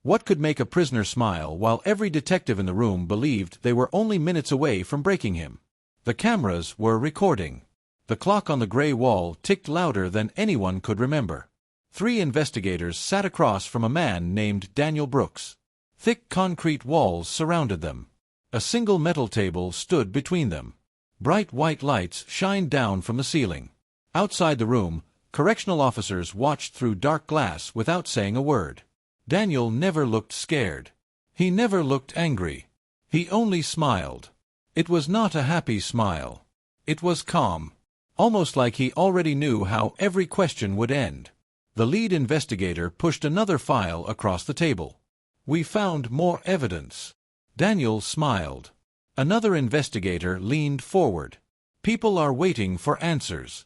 What could make a prisoner smile while every detective in the room believed they were only minutes away from breaking him? The cameras were recording. The clock on the gray wall ticked louder than anyone could remember. 3 investigators sat across from a man named Daniel Brooks. Thick concrete walls surrounded them. A single metal table stood between them. Bright white lights shined down from the ceiling. Outside the room, correctional officers watched through dark glass without saying a word. Daniel never looked scared. He never looked angry. He only smiled. It was not a happy smile. It was calm. Almost like he already knew how every question would end. The lead investigator pushed another file across the table. "We found more evidence." Daniel smiled. Another investigator leaned forward. "People are waiting for answers."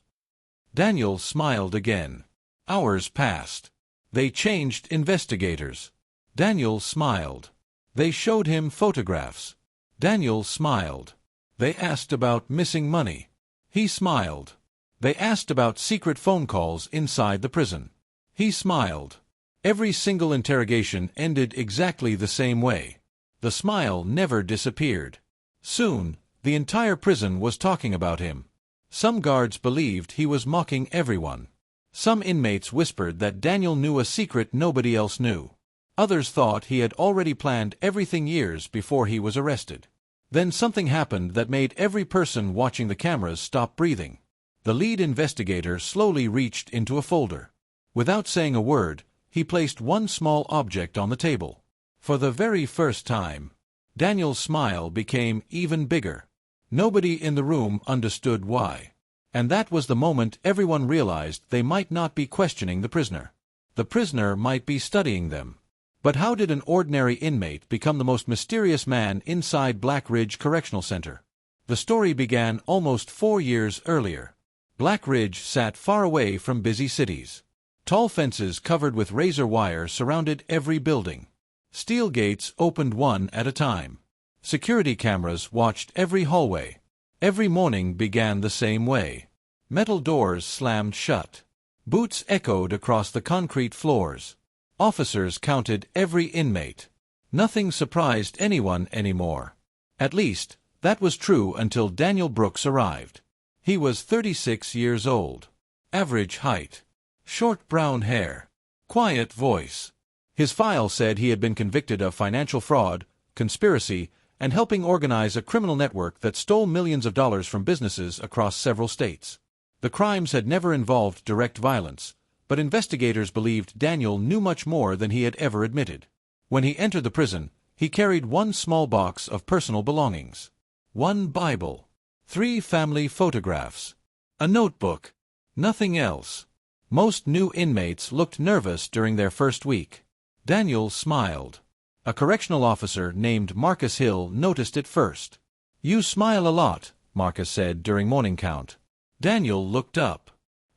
Daniel smiled again. Hours passed. They changed investigators. Daniel smiled. They showed him photographs. Daniel smiled. They asked about missing money. He smiled. They asked about secret phone calls inside the prison. He smiled. Every single interrogation ended exactly the same way. The smile never disappeared. Soon, the entire prison was talking about him. Some guards believed he was mocking everyone. Some inmates whispered that Daniel knew a secret nobody else knew. Others thought he had already planned everything years before he was arrested. Then something happened that made every person watching the cameras stop breathing. The lead investigator slowly reached into a folder. Without saying a word, he placed one small object on the table. For the very first time, Daniel's smile became even bigger. Nobody in the room understood why. And that was the moment everyone realized they might not be questioning the prisoner. The prisoner might be studying them. But how did an ordinary inmate become the most mysterious man inside Black Ridge Correctional Center? The story began almost 4 years earlier. Black Ridge sat far away from busy cities. Tall fences covered with razor wire surrounded every building. Steel gates opened one at a time. Security cameras watched every hallway. Every morning began the same way. Metal doors slammed shut. Boots echoed across the concrete floors. Officers counted every inmate. Nothing surprised anyone anymore. At least, that was true until Daniel Brooks arrived. He was 36 years old. Average height. Short brown hair. Quiet voice. His file said he had been convicted of financial fraud, conspiracy, and helping organize a criminal network that stole millions of dollars from businesses across several states. The crimes had never involved direct violence, but investigators believed Daniel knew much more than he had ever admitted. When he entered the prison, he carried one small box of personal belongings. One Bible. 3 family photographs. A notebook. Nothing else. Most new inmates looked nervous during their first week. Daniel smiled. A correctional officer named Marcus Hill noticed it first. "You smile a lot," Marcus said during morning count. Daniel looked up.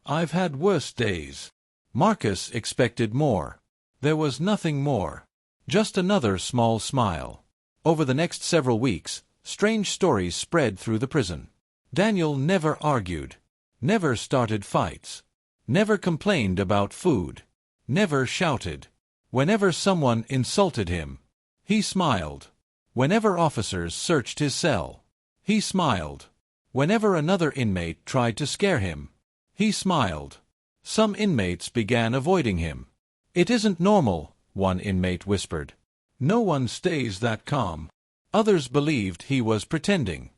"I've had worse days." Marcus expected more. There was nothing more. Just another small smile. Over the next several weeks, strange stories spread through the prison. Daniel never argued. Never started fights. Never complained about food. Never shouted. Whenever someone insulted him, he smiled. Whenever officers searched his cell, he smiled. Whenever another inmate tried to scare him, he smiled. Some inmates began avoiding him. "It isn't normal," one inmate whispered. "No one stays that calm." Others believed he was pretending.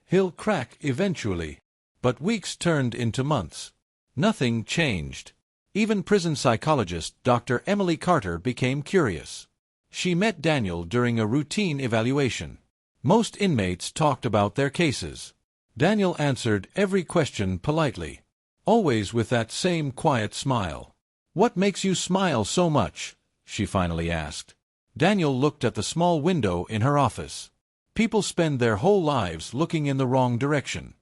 "He'll crack eventually." But weeks turned into months. Nothing changed. Even prison psychologist Dr. Emily Carter became curious. She met Daniel during a routine evaluation. Most inmates talked about their cases. Daniel answered every question politely, always with that same quiet smile. "What makes you smile so much?" she finally asked. Daniel looked at the small window in her office. People spend their whole lives looking in the wrong direction.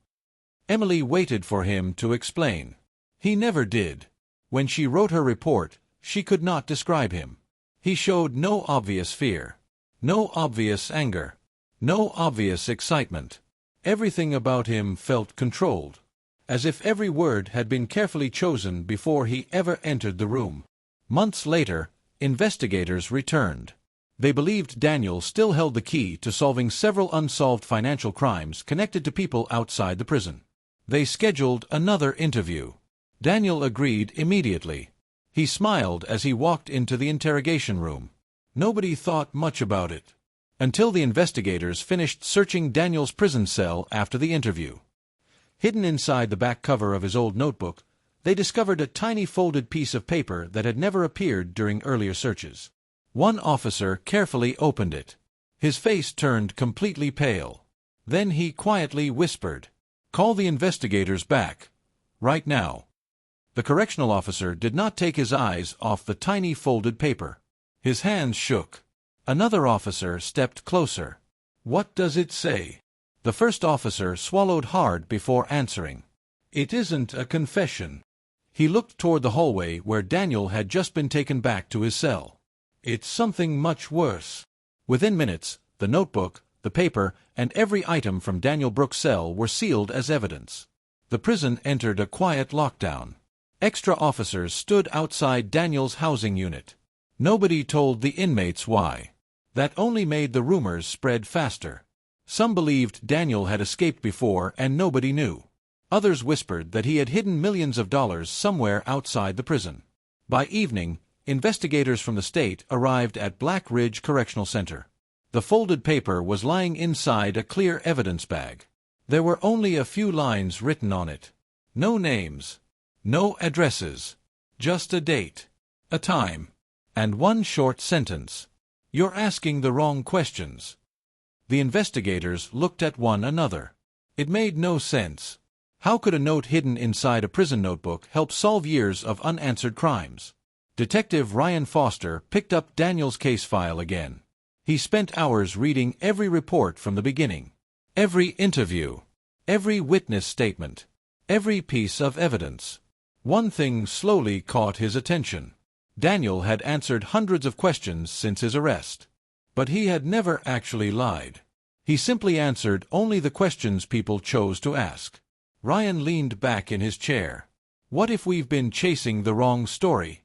Emily waited for him to explain. He never did. When she wrote her report, she could not describe him. He showed no obvious fear, no obvious anger, no obvious excitement. Everything about him felt controlled, as if every word had been carefully chosen before he ever entered the room. Months later, investigators returned. They believed Daniel still held the key to solving several unsolved financial crimes connected to people outside the prison. They scheduled another interview. Daniel agreed immediately. He smiled as he walked into the interrogation room. Nobody thought much about it, until the investigators finished searching Daniel's prison cell after the interview. Hidden inside the back cover of his old notebook, they discovered a tiny folded piece of paper that had never appeared during earlier searches. One officer carefully opened it. His face turned completely pale. Then he quietly whispered, "Call the investigators back. Right now." The correctional officer did not take his eyes off the tiny folded paper. His hands shook. Another officer stepped closer. "What does it say?" The first officer swallowed hard before answering. "It isn't a confession." He looked toward the hallway where Daniel had just been taken back to his cell. "It's something much worse." Within minutes, the notebook, the paper, and every item from Daniel Brooks' cell were sealed as evidence. The prison entered a quiet lockdown. Extra officers stood outside Daniel's housing unit. Nobody told the inmates why. That only made the rumors spread faster. Some believed Daniel had escaped before and nobody knew. Others whispered that he had hidden millions of dollars somewhere outside the prison. By evening, investigators from the state arrived at Black Ridge Correctional Center. The folded paper was lying inside a clear evidence bag. There were only a few lines written on it. No names, no addresses, just a date, a time, and one short sentence. "You're asking the wrong questions." The investigators looked at one another. It made no sense. How could a note hidden inside a prison notebook help solve years of unanswered crimes? Detective Ryan Foster picked up Daniel's case file again. He spent hours reading every report from the beginning. Every interview. Every witness statement. Every piece of evidence. One thing slowly caught his attention. Daniel had answered hundreds of questions since his arrest. But he had never actually lied. He simply answered only the questions people chose to ask. Ryan leaned back in his chair. "What if we've been chasing the wrong story?"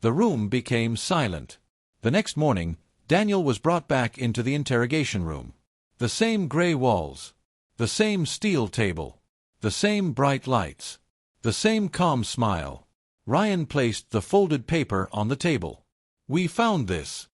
The room became silent. The next morning, Daniel was brought back into the interrogation room. The same gray walls. The same steel table. The same bright lights. The same calm smile. Ryan placed the folded paper on the table. "We found this."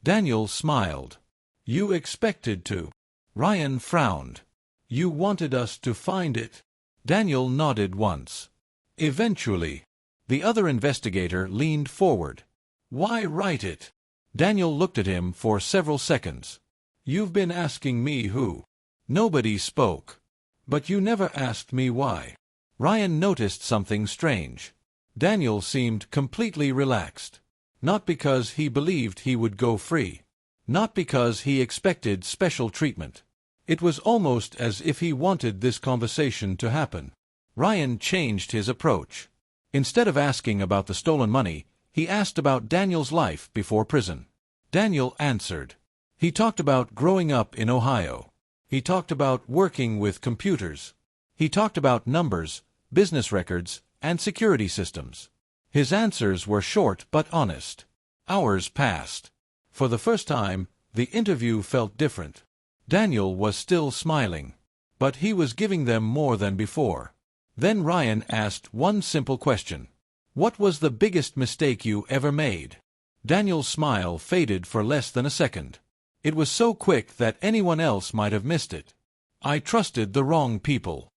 Daniel smiled. "You expected to." Ryan frowned. "You wanted us to find it." Daniel nodded once. "Eventually." The other investigator leaned forward. "Why write it?" Daniel looked at him for several seconds. "You've been asking me who." Nobody spoke. "But you never asked me why." Ryan noticed something strange. Daniel seemed completely relaxed. Not because he believed he would go free. Not because he expected special treatment. It was almost as if he wanted this conversation to happen. Ryan changed his approach. Instead of asking about the stolen money, he asked about Daniel's life before prison. Daniel answered. He talked about growing up in Ohio. He talked about working with computers. He talked about numbers, business records, and security systems. His answers were short but honest. Hours passed. For the first time, the interview felt different. Daniel was still smiling, but he was giving them more than before. Then Ryan asked one simple question. "What was the biggest mistake you ever made?" Daniel's smile faded for less than a second. It was so quick that anyone else might have missed it. "I trusted the wrong people."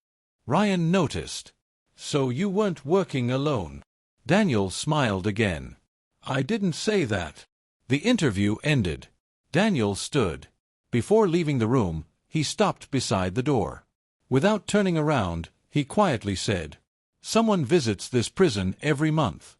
Ryan noticed. "So you weren't working alone." Daniel smiled again. "I didn't say that." The interview ended. Daniel stood. Before leaving the room, he stopped beside the door. Without turning around, he quietly said, "Someone visits this prison every month."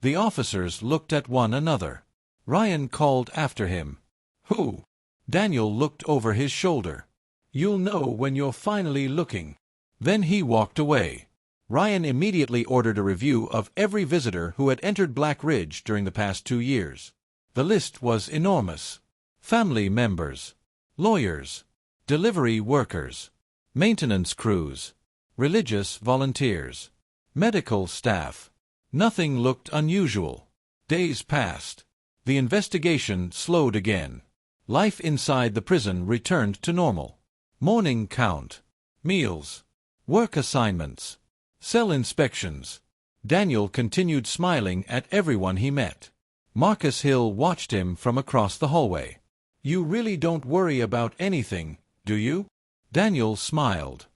The officers looked at one another. Ryan called after him. "Who?" Daniel looked over his shoulder. "You'll know when you're finally looking." Then he walked away. Ryan immediately ordered a review of every visitor who had entered Black Ridge during the past 2 years. The list was enormous. Family members, lawyers, delivery workers, maintenance crews, religious volunteers, medical staff. Nothing looked unusual. Days passed. The investigation slowed again. Life inside the prison returned to normal. Morning count. Meals. Work assignments. Cell inspections. Daniel continued smiling at everyone he met. Marcus Hill watched him from across the hallway. "You really don't worry about anything, do you?" Daniel smiled.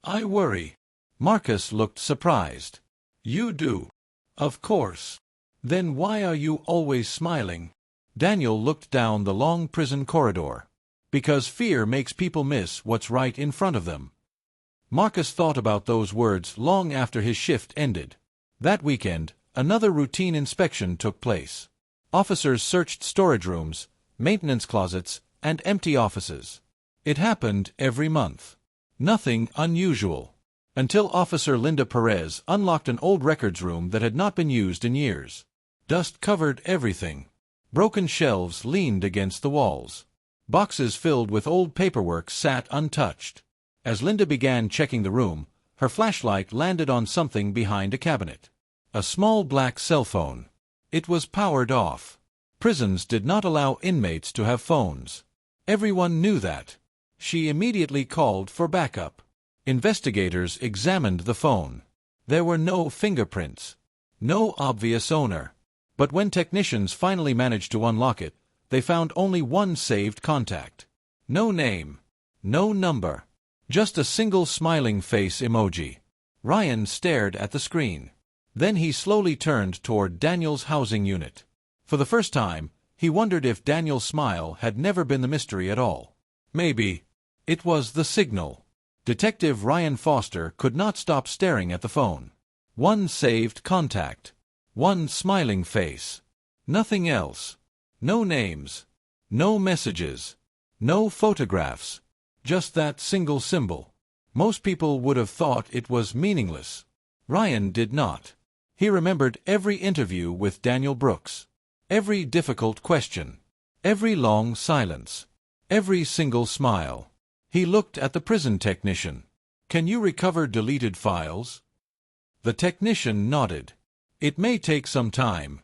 "I worry." Marcus looked surprised. "You do?" "Of course." "Then why are you always smiling?" Daniel looked down the long prison corridor. "Because fear makes people miss what's right in front of them." Marcus thought about those words long after his shift ended. That weekend, another routine inspection took place. Officers searched storage rooms, maintenance closets, and empty offices. It happened every month. Nothing unusual. Until Officer Linda Perez unlocked an old records room that had not been used in years. Dust covered everything. Broken shelves leaned against the walls. Boxes filled with old paperwork sat untouched. As Linda began checking the room, her flashlight landed on something behind a cabinet. A small black cell phone. It was powered off. Prisons did not allow inmates to have phones. Everyone knew that. She immediately called for backup. Investigators examined the phone. There were no fingerprints. No obvious owner. But when technicians finally managed to unlock it, they found only one saved contact. No name. No number. Just a single smiling face emoji. Ryan stared at the screen. Then he slowly turned toward Daniel's housing unit. For the first time, he wondered if Daniel's smile had never been the mystery at all. Maybe. It was the signal. Detective Ryan Foster could not stop staring at the phone. One saved contact. One smiling face. Nothing else. No names. No messages. No photographs. Just that single symbol. Most people would have thought it was meaningless. Ryan did not. He remembered every interview with Daniel Brooks. Every difficult question. Every long silence. Every single smile. He looked at the prison technician. "Can you recover deleted files?" The technician nodded. "It may take some time."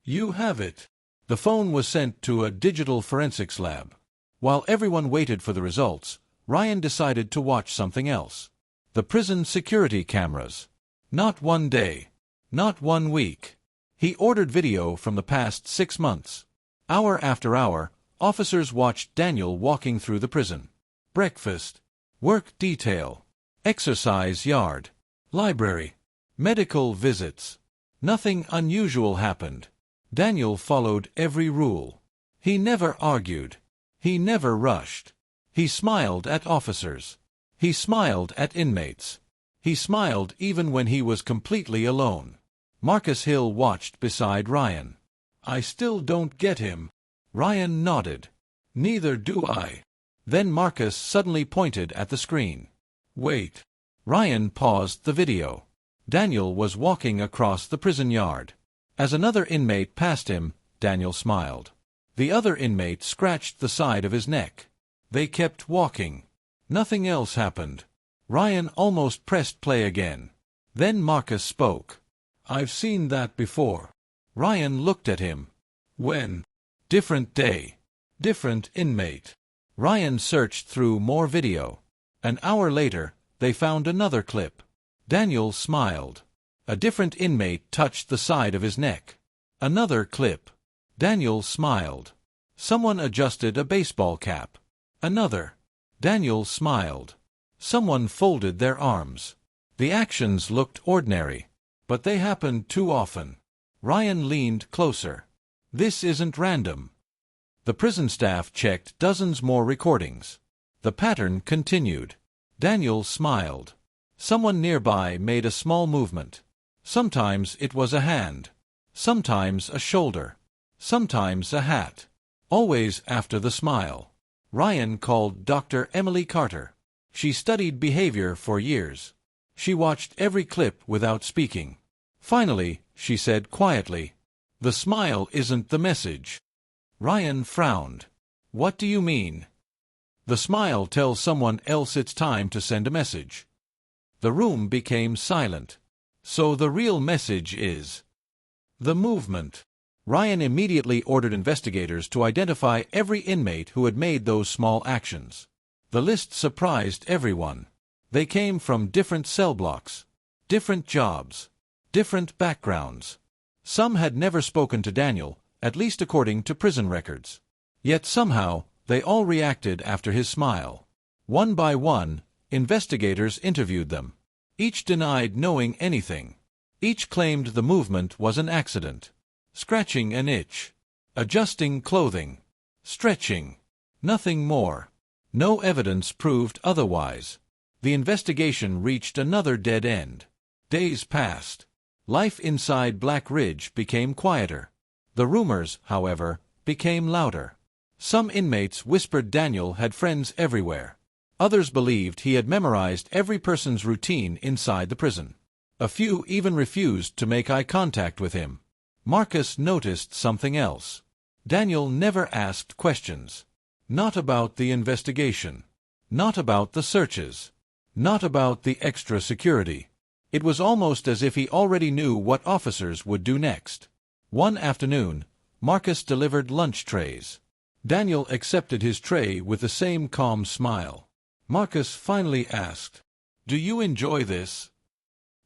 "You have it." The phone was sent to a digital forensics lab. While everyone waited for the results, Ryan decided to watch something else. The prison security cameras. Not one day. Not one week. He ordered video from the past 6 months. Hour after hour, officers watched Daniel walking through the prison. Breakfast. Work detail. Exercise yard. Library. Medical visits. Nothing unusual happened. Daniel followed every rule. He never argued. He never rushed. He smiled at officers. He smiled at inmates. He smiled even when he was completely alone. Marcus Hill watched beside Ryan. "I still don't get him." Ryan nodded. "Neither do I." Then Marcus suddenly pointed at the screen. "Wait." Ryan paused the video. Daniel was walking across the prison yard. As another inmate passed him, Daniel smiled. The other inmate scratched the side of his neck. They kept walking. Nothing else happened. Ryan almost pressed play again. Then Marcus spoke. "I've seen that before." Ryan looked at him. "When?" "Different day. Different inmate." Ryan searched through more video. An hour later, they found another clip. Daniel smiled. A different inmate touched the side of his neck. Another clip. Daniel smiled. Someone adjusted a baseball cap. Another. Daniel smiled. Someone folded their arms. The actions looked ordinary, but they happened too often. Ryan leaned closer. "This isn't random." The prison staff checked dozens more recordings. The pattern continued. Daniel smiled. Someone nearby made a small movement. Sometimes it was a hand. Sometimes a shoulder. Sometimes a hat. Always after the smile. Ryan called Dr. Emily Carter. She studied behavior for years. She watched every clip without speaking. Finally, she said quietly, "The smile isn't the message." Ryan frowned. "What do you mean?" "The smile tells someone else it's time to send a message." The room became silent. "So the real message is..." "The movement." Ryan immediately ordered investigators to identify every inmate who had made those small actions. The list surprised everyone. They came from different cell blocks, different jobs, different backgrounds. Some had never spoken to Daniel, at least according to prison records. Yet somehow, they all reacted after his smile. One by one, investigators interviewed them. Each denied knowing anything. Each claimed the movement was an accident. Scratching an itch. Adjusting clothing. Stretching. Nothing more. No evidence proved otherwise. The investigation reached another dead end. Days passed. Life inside Black Ridge became quieter. The rumors, however, became louder. Some inmates whispered Daniel had friends everywhere. Others believed he had memorized every person's routine inside the prison. A few even refused to make eye contact with him. Marcus noticed something else. Daniel never asked questions. Not about the investigation. Not about the searches. Not about the extra security. It was almost as if he already knew what officers would do next. One afternoon, Marcus delivered lunch trays. Daniel accepted his tray with the same calm smile. Marcus finally asked, "Do you enjoy this?"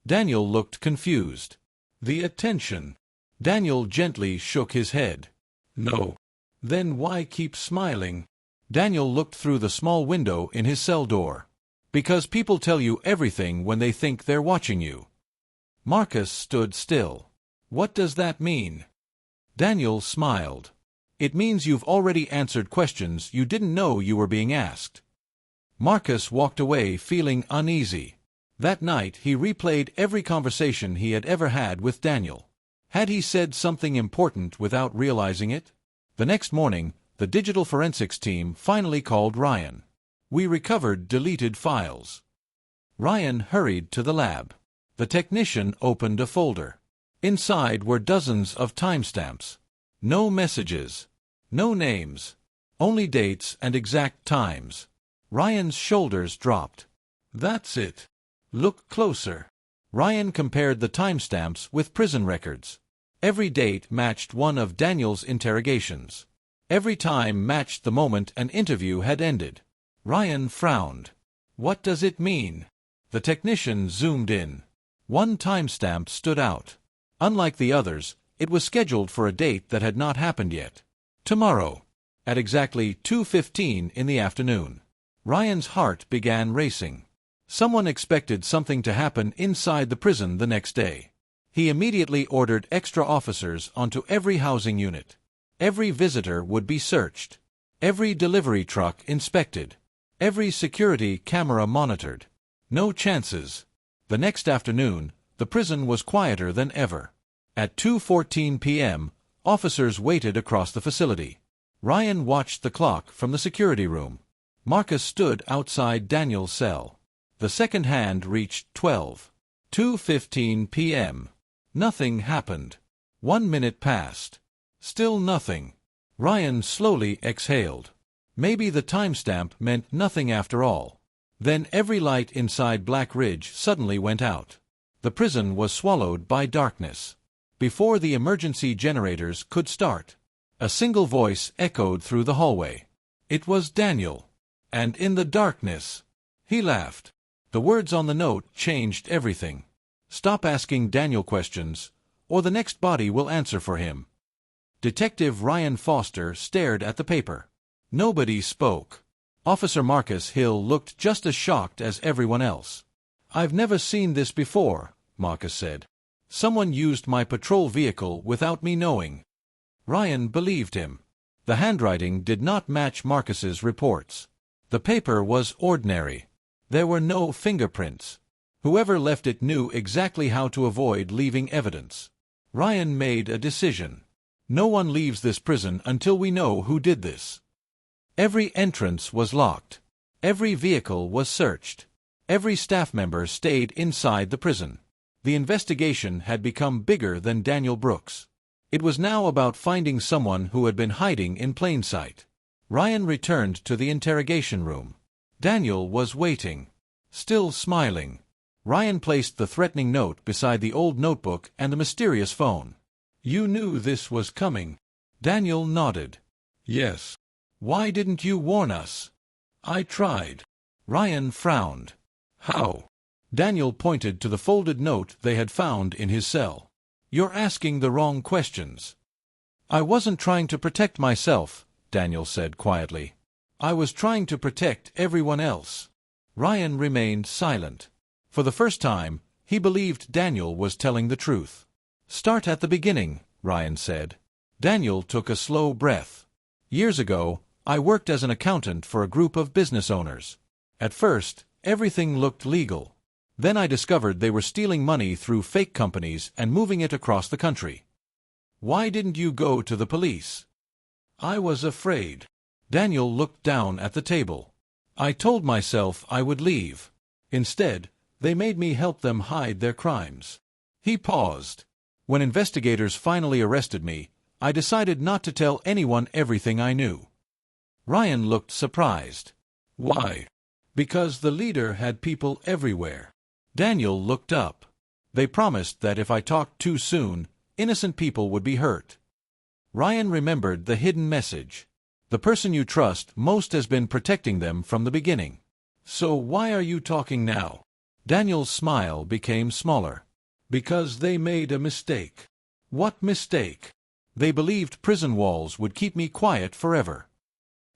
Daniel looked confused. The attention. Daniel gently shook his head. "No." "Then why keep smiling?" Daniel looked through the small window in his cell door. "Because people tell you everything when they think they're watching you." Marcus stood still. "What does that mean?" Daniel smiled. "It means you've already answered questions you didn't know you were being asked." Marcus walked away feeling uneasy. That night he replayed every conversation he had ever had with Daniel. Had he said something important without realizing it? The next morning, the digital forensics team finally called Ryan. "We recovered deleted files." Ryan hurried to the lab. The technician opened a folder. Inside were dozens of timestamps. No messages. No names. Only dates and exact times. Ryan's shoulders dropped. "That's it. Look closer." Ryan compared the timestamps with prison records. Every date matched one of Daniel's interrogations. Every time matched the moment an interview had ended. Ryan frowned. "What does it mean?" The technician zoomed in. One timestamp stood out. Unlike the others, it was scheduled for a date that had not happened yet. Tomorrow, at exactly 2:15 in the afternoon. Ryan's heart began racing. Someone expected something to happen inside the prison the next day. He immediately ordered extra officers onto every housing unit. Every visitor would be searched. Every delivery truck inspected. Every security camera monitored. No chances. The next afternoon, the prison was quieter than ever. At 2:14 p.m., officers waited across the facility. Ryan watched the clock from the security room. Marcus stood outside Daniel's cell. The second hand reached 12. 2:15 p.m. Nothing happened. 1 minute passed. Still nothing. Ryan slowly exhaled. Maybe the timestamp meant nothing after all. Then every light inside Black Ridge suddenly went out. The prison was swallowed by darkness. Before the emergency generators could start, a single voice echoed through the hallway. It was Daniel. And in the darkness, he laughed. The words on the note changed everything. "Stop asking Daniel questions, or the next body will answer for him." Detective Ryan Foster stared at the paper. Nobody spoke. Officer Marcus Hill looked just as shocked as everyone else. "I've never seen this before," Marcus said. "Someone used my patrol vehicle without me knowing." Ryan believed him. The handwriting did not match Marcus's reports. The paper was ordinary. There were no fingerprints. Whoever left it knew exactly how to avoid leaving evidence. Ryan made a decision. No one leaves this prison until we know who did this. Every entrance was locked. Every vehicle was searched. Every staff member stayed inside the prison. The investigation had become bigger than Daniel Brooks. It was now about finding someone who had been hiding in plain sight. Ryan returned to the interrogation room. Daniel was waiting. Still smiling. Ryan placed the threatening note beside the old notebook and the mysterious phone. You knew this was coming. Daniel nodded. Yes. Why didn't you warn us? I tried. Ryan frowned. How? Daniel pointed to the folded note they had found in his cell. You're asking the wrong questions. I wasn't trying to protect myself, Daniel said quietly. I was trying to protect everyone else. Ryan remained silent. For the first time, he believed Daniel was telling the truth. Start at the beginning, Ryan said. Daniel took a slow breath. Years ago, I worked as an accountant for a group of business owners. At first, everything looked legal. Then I discovered they were stealing money through fake companies and moving it across the country. Why didn't you go to the police? I was afraid. Daniel looked down at the table. I told myself I would leave. Instead, they made me help them hide their crimes. He paused. When investigators finally arrested me, I decided not to tell anyone everything I knew. Ryan looked surprised. Why? Because the leader had people everywhere. Daniel looked up. They promised that if I talked too soon, innocent people would be hurt. Ryan remembered the hidden message. The person you trust most has been protecting them from the beginning. So why are you talking now? Daniel's smile became smaller. Because they made a mistake. What mistake? They believed prison walls would keep me quiet forever.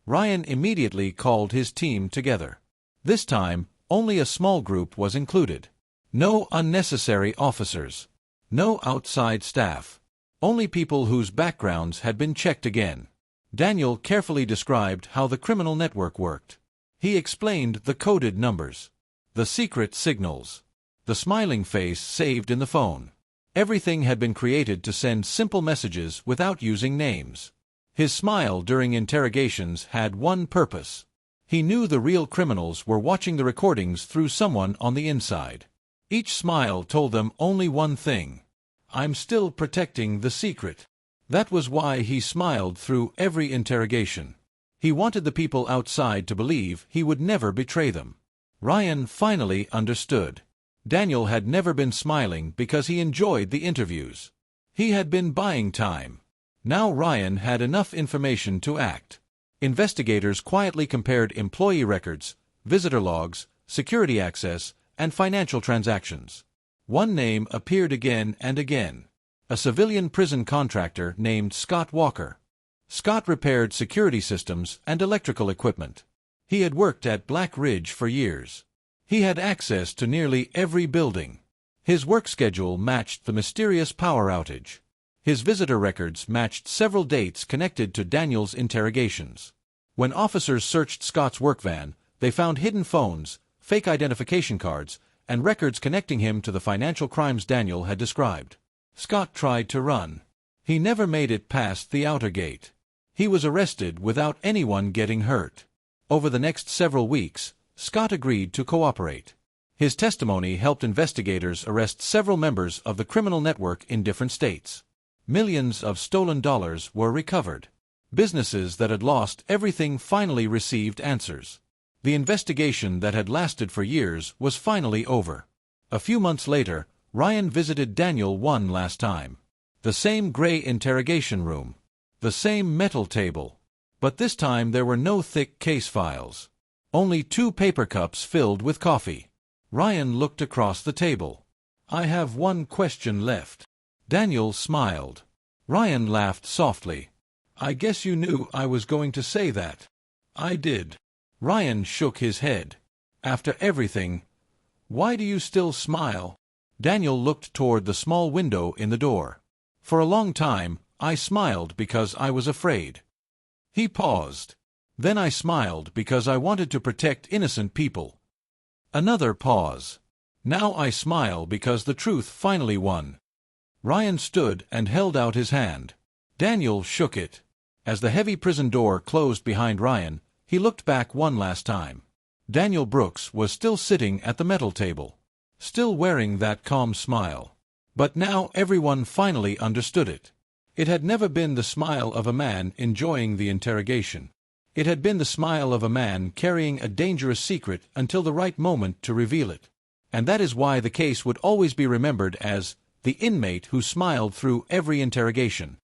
Ryan immediately called his team together. This time, only a small group was included. No unnecessary officers. No outside staff. Only people whose backgrounds had been checked again. Daniel carefully described how the criminal network worked. He explained the coded numbers. The secret signals. The smiling face saved in the phone. Everything had been created to send simple messages without using names. His smile during interrogations had one purpose. He knew the real criminals were watching the recordings through someone on the inside. Each smile told them only one thing. I'm still protecting the secret. That was why he smiled through every interrogation. He wanted the people outside to believe he would never betray them. Ryan finally understood. Daniel had never been smiling because he enjoyed the interviews. He had been buying time. Now Ryan had enough information to act. Investigators quietly compared employee records, visitor logs, security access, and financial transactions. One name appeared again and again. A civilian prison contractor named Scott Walker. Scott repaired security systems and electrical equipment. He had worked at Black Ridge for years. He had access to nearly every building. His work schedule matched the mysterious power outage. His visitor records matched several dates connected to Daniel's interrogations. When officers searched Scott's work van, they found hidden phones, fake identification cards, and records connecting him to the financial crimes Daniel had described. Scott tried to run. He never made it past the outer gate. He was arrested without anyone getting hurt. Over the next several weeks, Scott agreed to cooperate. His testimony helped investigators arrest several members of the criminal network in different states. Millions of stolen dollars were recovered. Businesses that had lost everything finally received answers. The investigation that had lasted for years was finally over. A few months later, Ryan visited Daniel one last time. The same gray interrogation room. The same metal table. But this time there were no thick case files. Only 2 paper cups filled with coffee. Ryan looked across the table. I have one question left. Daniel smiled. Ryan laughed softly. I guess you knew I was going to say that. I did. Ryan shook his head. After everything, why do you still smile? Daniel looked toward the small window in the door. For a long time, I smiled because I was afraid. He paused. Then I smiled because I wanted to protect innocent people. Another pause. Now I smile because the truth finally won. Ryan stood and held out his hand. Daniel shook it. As the heavy prison door closed behind Ryan, he looked back one last time. Daniel Brooks was still sitting at the metal table, still wearing that calm smile. But now everyone finally understood it. It had never been the smile of a man enjoying the interrogation. It had been the smile of a man carrying a dangerous secret until the right moment to reveal it. And that is why the case would always be remembered as the inmate who smiled through every interrogation.